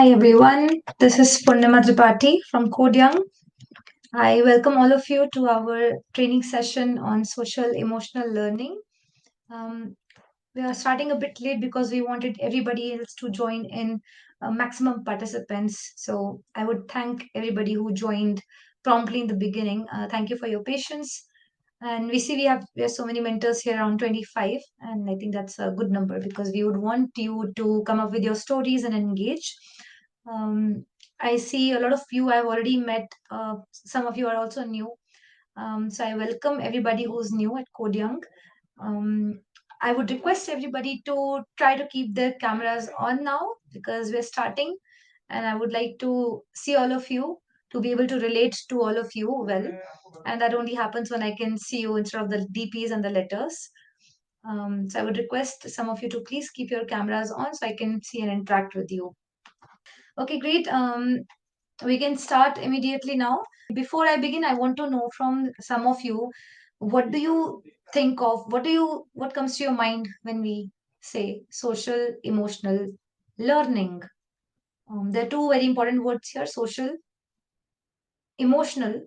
Hi everyone, this is Purnima Tripathi from Young. I welcome all of you to our training session on social emotional learning. Um, we are starting a bit late because we wanted everybody else to join in, maximum participants. So I would thank everybody who joined promptly in the beginning. Thank you for your patience. And we see we have so many mentors here, around 25, and I think that's a good number because we would want you to come up with your stories and engage. Um, I see a lot of you I've already met. Some of you are also new. So I welcome everybody who's new at Young. Um, I would request everybody to try to keep their cameras on now because we're starting, and I would like to see all of you to be able to relate to all of you well. And that only happens when I can see you instead of the DPs and the letters. So I would request some of you to please keep your cameras on so I can see and interact with you. Okay, great. We can start immediately now. Before I begin, I want to know from some of you, what do you think of? What comes to your mind when we say social emotional learning? There are two very important words here: social emotional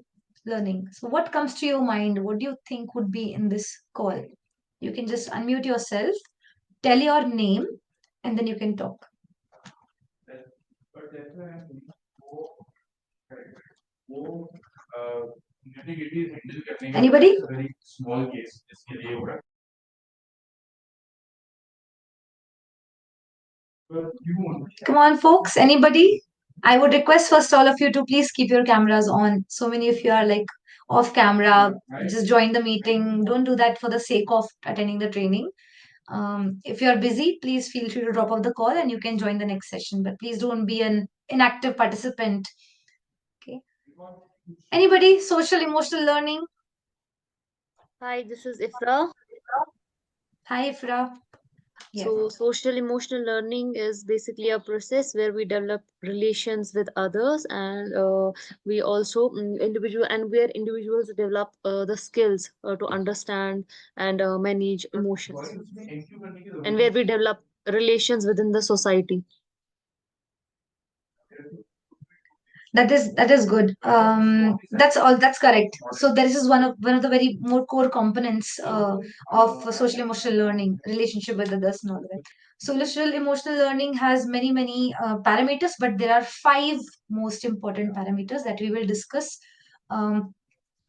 learning. So, what comes to your mind? What do you think would be in this call? You can just unmute yourself, tell your name, and then you can talk. Anybody? Come on, folks. Anybody? I would request first all of you to please keep your cameras on. So many of you are like off camera. Just join the meeting. Don't do that for the sake of attending the training. If you are busy, please feel free to drop off the call and you can join the next session. But please don't be an inactive participant. Okay. Anybody? Social emotional learning. Hi, this is Ifra. Hi, Ifra. Yes. So, social emotional learning is basically a process where we develop relations with others, and we also where individuals develop the skills to understand and manage emotions, and where we develop relations within the society. That is good. That's all. That's correct. So this is one of the very more core components of social emotional learning, relationship with others and all that. Social emotional learning has many parameters, but there are five most important parameters that we will discuss. Um,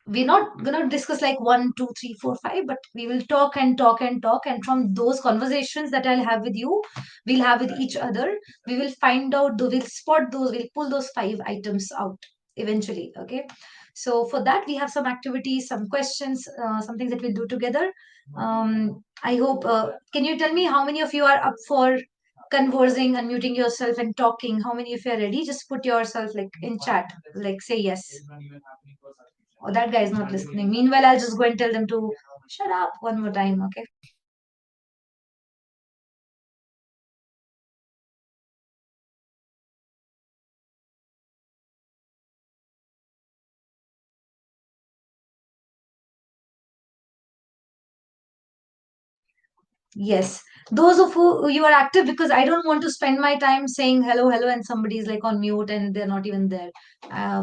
we're not gonna discuss like one, two, three, four, five, but we will talk and talk and talk, and from those conversations that I'll have with you, we'll have with each other, we will find out, we'll spot those, we'll pull those five items out eventually. Okay. So for that, we have some activities, some questions, some things that we'll do together. I hope. Can you tell me how many of you are up for conversing, unmuting yourself, and talking? How many of you are ready? Just put yourself like in chat, like say yes. Oh, that guy is not listening. Meanwhile, I'll just go and tell them to shut up one more time, okay? Yes. Those of who you are active, because I don't want to spend my time saying hello, hello, and somebody's like on mute and they're not even there.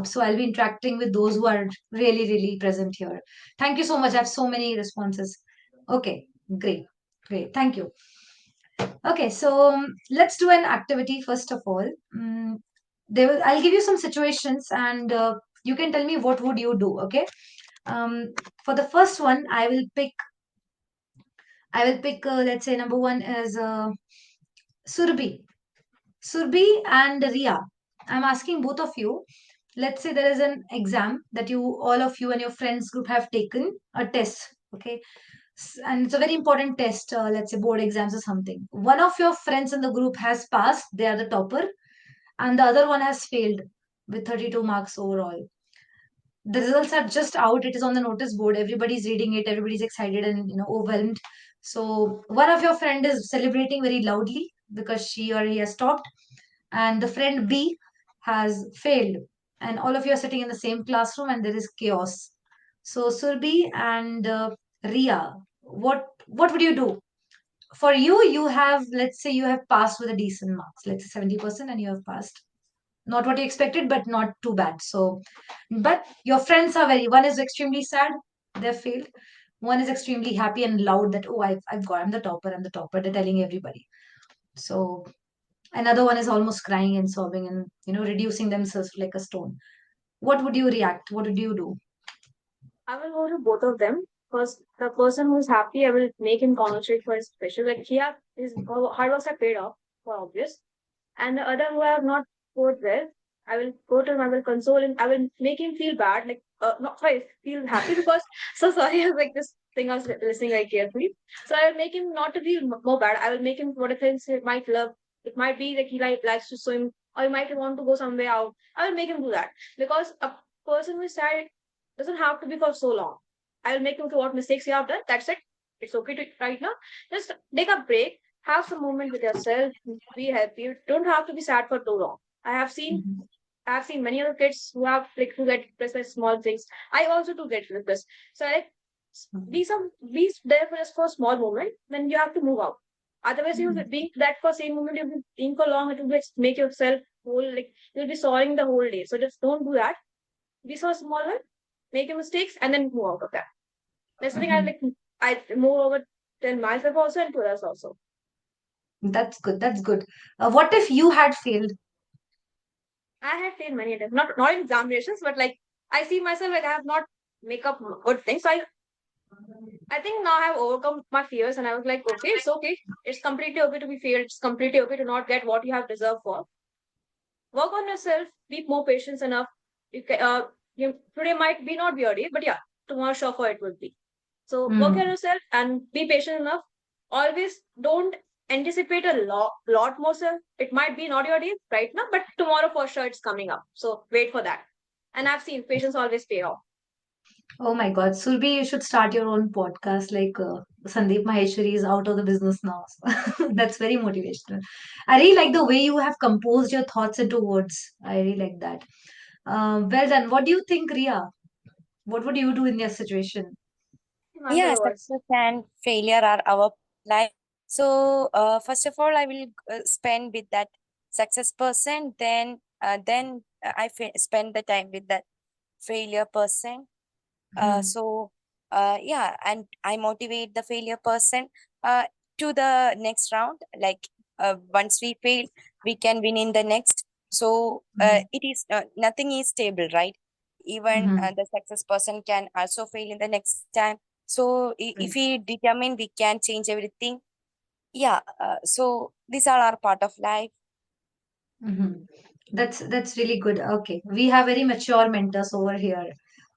So I'll be interacting with those who are really present here. Thank you so much. I have so many responses. Okay, great, great. Thank you. Okay, so let's do an activity first of all. I'll give you some situations and you can tell me what would you do. Okay. For the first one, I will pick. Let's say number one is Surbi. Surbi and Ria. I'm asking both of you. Let's say there is an exam that all of you and your friends group have taken a test. Okay. And it's a very important test. Let's say board exams or something. One of your friends in the group has passed. They are the topper, and the other one has failed with 32 marks overall. The results are just out. It is on the notice board. Everybody's reading it. Everybody's excited and overwhelmed. So one of your friend is celebrating very loudly because she or he has topped, and the friend B has failed, and all of you are sitting in the same classroom, and there is chaos. So Surbi and Ria, what would you do? For you, you have, let's say you have passed with a decent marks, let's say 70%, and you have passed. not what you expected, but not too bad. So, but your friends are very, one is extremely sad, they've failed. One is extremely happy and loud that, oh, I've got, I'm the topper. They're telling everybody. So another one is almost crying and sobbing and, reducing themselves like a stone. What would you react? What would you do? I will go to both of them because the person who's happy, I will make him compensate for his special. Like he have his hard works are paid off for obvious, and the other who have not scored well, I will go to him. I will console him. I will make him feel bad, like not sorry, feel happy because so sorry. I was like this thing. I was listening very carefully, so I will make him not to feel more bad. I will make him what things he might love. It might be like he likes to swim, or he might want to go somewhere out. I will make him do that because a person who is sad doesn't have to be for so long. I will make him to what mistakes you have done. That's it. It's okay to right now. Just take a break, have some moment with yourself, be happy. You don't have to be sad for too long. Mhm. I have seen many other kids who have like who get depressed by small things. I also do get depressed. So I like be there for just for a small moment, then you have to move out. Otherwise, you will Mhm. be being that for same moment, you'll be being for long, it will be, make yourself whole like you'll be soaring the whole day. So just don't do that. Be so small one, make your mistakes, and then move out of that. That's something I Mhm. like. I move over tell myself also and to others also. That's good. That's good. What if you had failed? I had failed many times, not in examinations, but like I see myself like I have not make up good things. So I think now I have overcome my fears, and I was like, okay, it's okay. It's completely okay to be failed. It's completely okay to not get what you have deserved for. Work on yourself. Be more patient enough. Today might be not be your day, but yeah, tomorrow sure for it will be. So work on Mm. yourself and be patient enough. Always don't anticipate a lot more, sir. It might be not your day right now, but tomorrow for sure it's coming up. So wait for that. And I've seen patience always pay off. Oh my God, Surbi, you should start your own podcast. Like Sandeep Maheshwari is out of the business now. That's very motivational. I really like the way you have composed your thoughts into words. I really like that. Well done. What do you think, Ria? What would you do in your situation? Remember Yeah, words. success and failure are our life. So, first of all, I will spend with that success person. Then spend the time with that failure person. Uh, Hmm. so, yeah, and I motivate the failure person uh, to the next round. Like once we fail, we can win in the next. So, Hmm. it is nothing is stable, right? Even Hmm. the success person can also fail in the next time. So, if we determine, we can change everything. Yeah. So these are our part of life. Hmm. That's really good. Okay, we have very mature mentors over here.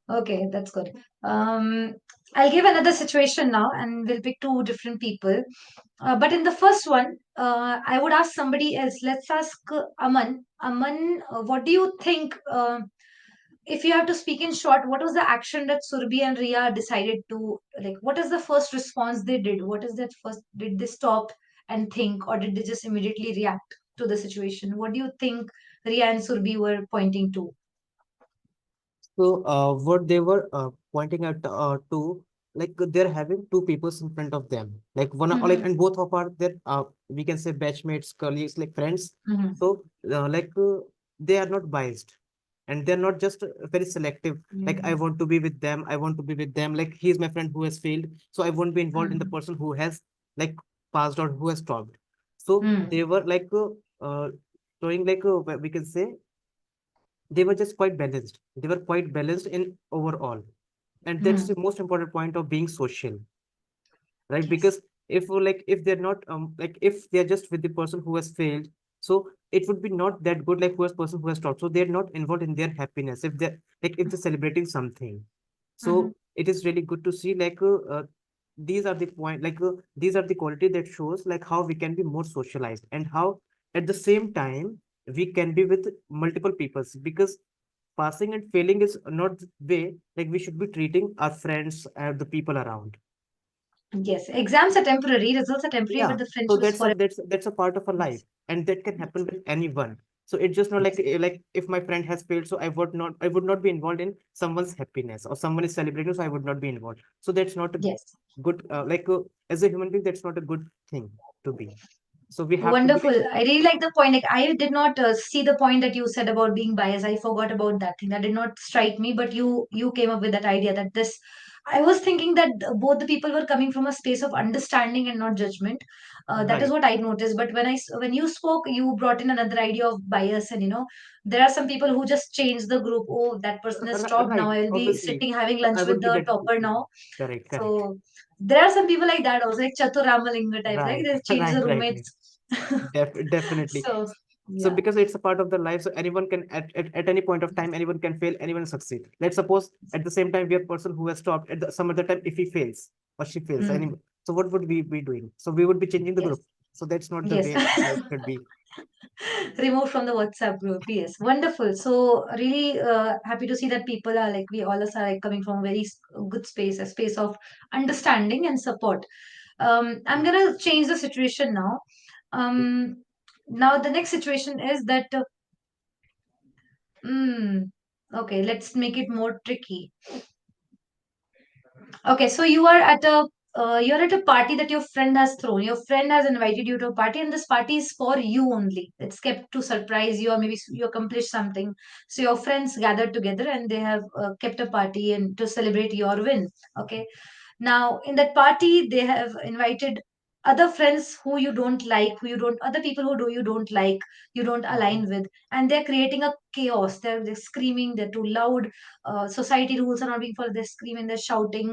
Okay, that's good. I'll give another situation now, and we'll pick two different people. But in the first one, I would ask somebody else. Let's ask Aman. Aman, what do you think? If you have to speak in short, what was the action that Surbi and Ria decided to like? What is the first response they did? What is that first? Did they stop and think, or did they just immediately react to the situation? What do you think Ria and Surbi were pointing to? So, what they were pointing at like they're having two people in front of them, like one or like, Mm-hmm. and both of are their we can say batchmates, colleagues, like friends. Mm-hmm. So, they are not biased, and they're not just very selective. Like I want to be with them, I want to be with them. Like he's my friend who has failed, so I won't be involved in the Mm-hmm. person who has like passed or who has stopped. So Mm-hmm. they were like showing like we can say they were just quite balanced. They were quite balanced in overall. And that's Mm-hmm. the most important point of being social, right? Yes. Because if they're not like if they're just with the person who has failed, so it would be not that good like who has person who has stopped. So they're not involved in their happiness. If they're like if they're celebrating something. Mm-hmm. So it is really good to see like these are the point like these are the quality that shows like how we can be more socialized and how at the same time we can be with multiple peoples, because passing and failing is not the way like we should be treating our friends and the people around. Yes. Exams are temporary, results are temporary, Yeah, but the so friendships that's a forever. that's a part of a life, Yes. and that can happen Yes. with anyone. So it's just not like Yes. like if my friend has failed, so I would not be involved in someone's happiness, or someone is celebrating, so I would not be involved. So that's not a Yes. good as a human being, that's not a good thing to be. So we have to be Wonderful. like, I really like the point. Like, I did not see the point that you said about being biased. I forgot about that thing. That did not strike me, but you came up with that idea that this. I was thinking that both the people were coming from a space of understanding and not judgment. That is right, what I noticed. But when you spoke, you brought in another idea of bias, and there are some people who just change the group. Oh, that person has stopped now. right, I'll be obviously. sitting having I lunch with would be the that. topper now. Correct, correct. So there are some people like that also, like Chaturamalinga type, like Right, they change right, the right, right. roommates. Definitely. So So yeah. because it's a part of the life, so anyone can at any point of time, anyone can fail, anyone succeed. Let's suppose at the same time we are a person who has stopped at some other time, if he fails or she fails, any, Mm. so what would we be doing? So we would be changing the Yes. group. So that's not the Yes. way life should be. Removed from the WhatsApp group. Yes. Wonderful. So really happy to see that people are like, we all us are like coming from a very good space, a space of understanding and support. I'm gonna change the situation now. Now the next situation is that okay, let's make it more tricky. Okay, so you're at a party that your friend has thrown. Your friend has invited you to a party, and this party is for you only. It's kept to surprise you, or maybe you accomplished something. So your friends gathered together, and they have kept a party and to celebrate your win. Okay, now in that party, they have invited other friends who you don't like, other people who you don't like, you don't Mhm. align with, and they're creating a chaos. They're screaming, they're too loud. Society rules are not being followed. They're screaming, they're shouting,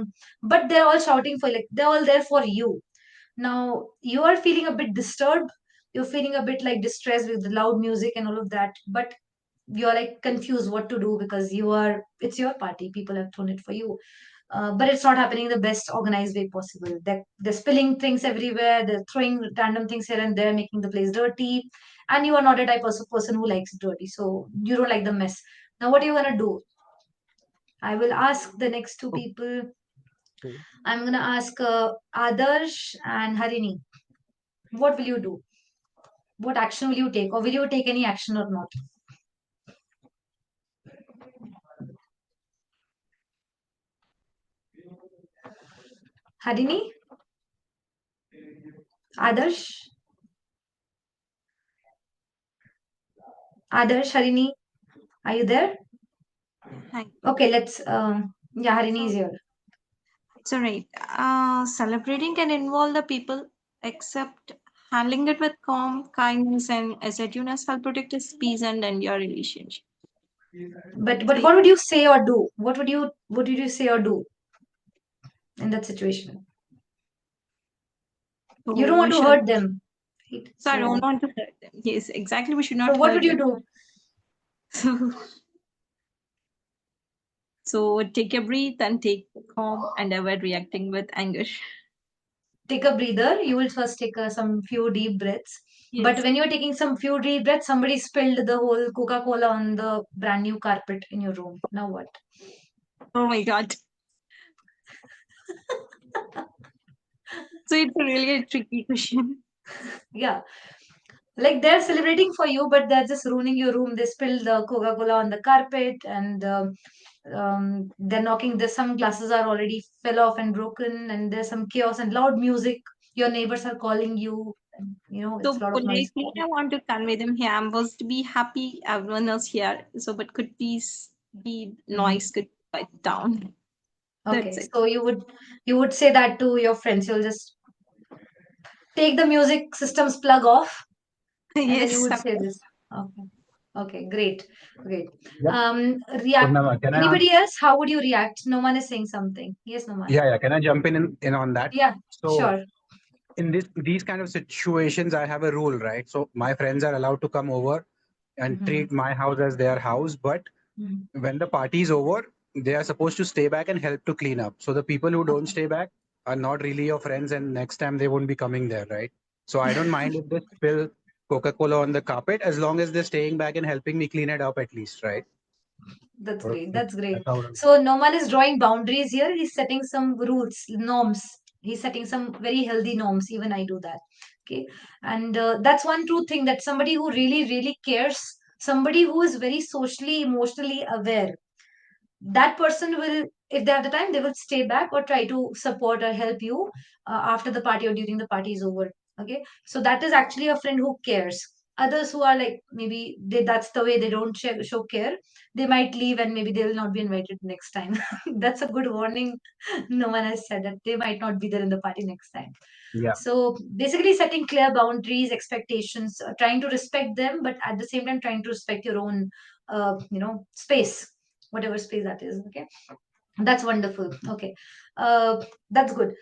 but they're all shouting for like they're all there for you. Now you are feeling a bit disturbed. You're feeling a bit like distressed with the loud music and all of that, but you're like confused what to do because it's your party. People have thrown it for you, but it's not happening in the best organized way possible. They're spilling things everywhere. They're throwing random things here and there, making the place dirty. And you are not a type of person who likes dirty, so you don't like the mess. Now, what are you gonna do? I will ask the next two people. Okay. I'm gonna ask Adarsh and Harini. What will you do? What action will you take, or will you take any action or not? Harini, Adarsh, Adarsh, Harini, are you there? Hi. Okay, let's. Yeah, Harini is So here. it's all right. Celebrating can involve the people, except handling it with calm, kindness, and assertiveness help protect his peace and end your relationship. So But what would you say or do? What would you say or do in that situation? You don't so want we to should. hurt them, right? So I don't So want to hurt them. Yes, exactly. We should so not what would hurt you them. do? So so take a breath and take calm and avoid reacting with anger. Take a breather. You will first take some few deep breaths. But Yes. when you're taking some few deep breaths, somebody spilled the whole Coca-Cola on the brand new carpet in your room. Now what? Oh my God. So it's really a tricky question. Yeah. Like they're celebrating for you, but they're just ruining your room. They spilled the Coca-Cola on the carpet, and they're knocking. There's some glasses are already fell off and broken, and there's some chaos and loud music. Your neighbors are calling you. And, it's So a lot of noise. politely, I want to convey them here. I'm supposed to be happy everyone else here. So, but could please be Mhm. noise could quiet down. That's Okay, it. so you would say that to your friends. You'll just take the music system's plug off, and then you Yes. would say this. Okay. Okay, great. Great. Yep. React. Purnima, can I ask? Anybody else? How would you react? No one is saying something. Yes, Noman. Yeah, yeah. Can I jump in on that? Yeah, So sure. in these kind of situations, I have a rule, right? So my friends are allowed to come over and Mhm. treat my house as their house, but Mhm. when the party is over, they are supposed to stay back and help to clean up. So the people who don't Okay. stay back are not really your friends, and next time they won't be coming there, right? So I don't mind if they spill Coca-Cola on the carpet as long as they're staying back and helping me clean it up at least, right? That's Or- great. That's great. That's how. So Noman is drawing boundaries here. He's setting some rules, norms. He's setting some very healthy norms. Even I do that. Okay. And that's one true thing, that somebody who really, really cares, somebody who is very socially, emotionally aware, that person will, if they have the time, they will stay back or try to support or help you after the party or during the party is over. Okay, so that is actually a friend who cares. Others who are like, maybe that's the way they don't show care, they might leave and maybe they will not be invited next time. That's a good warning. No one has said that they might not be there in the party next time. Yeah. So basically setting clear boundaries, expectations, trying to respect them, but at the same time trying to respect your own space, whatever space that is. Okay, that's wonderful. Okay, that's good.